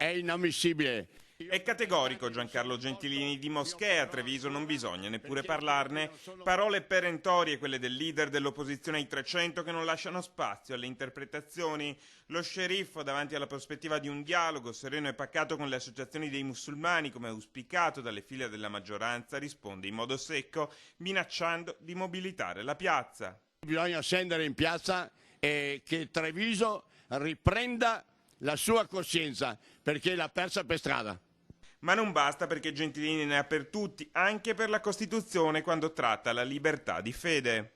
è inammissibile. È categorico Giancarlo Gentilini: di moschee a Treviso non bisogna neppure parlarne. Parole perentorie quelle del leader dell'opposizione ai 300 che non lasciano spazio alle interpretazioni. Lo sceriffo, davanti alla prospettiva di un dialogo sereno e pacato con le associazioni dei musulmani, come auspicato dalle file della maggioranza, risponde in modo secco, minacciando di mobilitare la piazza. Bisogna scendere in piazza e che Treviso riprenda la sua coscienza, perché l'ha persa per strada. Ma non basta, perché Gentilini ne ha per tutti, anche per la Costituzione quando tratta la libertà di fede.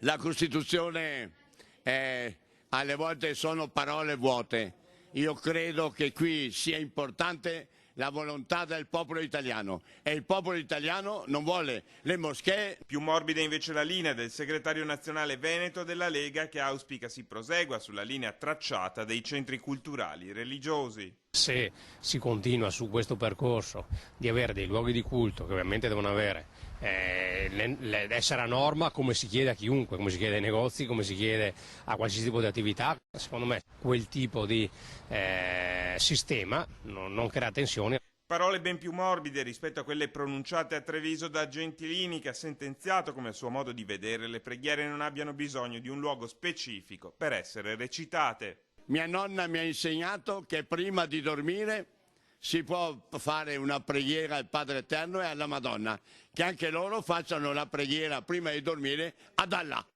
La Costituzione alle volte sono parole vuote. Io credo che qui sia importante la volontà del popolo italiano, e il popolo italiano non vuole le moschee. Più morbida invece la linea del segretario nazionale veneto della Lega, che auspica si prosegua sulla linea tracciata dei centri culturali religiosi. Se si continua su questo percorso di avere dei luoghi di culto, che ovviamente devono avere essere a norma, come si chiede a chiunque, come si chiede ai negozi, come si chiede a qualsiasi tipo di attività, secondo me quel tipo di sistema non crea tensioni. Parole ben più morbide rispetto a quelle pronunciate a Treviso da Gentilini, che ha sentenziato, come a suo modo di vedere, le preghiere non abbiano bisogno di un luogo specifico per essere recitate. Mia nonna mi ha insegnato che prima di dormire si può fare una preghiera al Padre Eterno e alla Madonna, che anche loro facciano la preghiera prima di dormire ad Allah.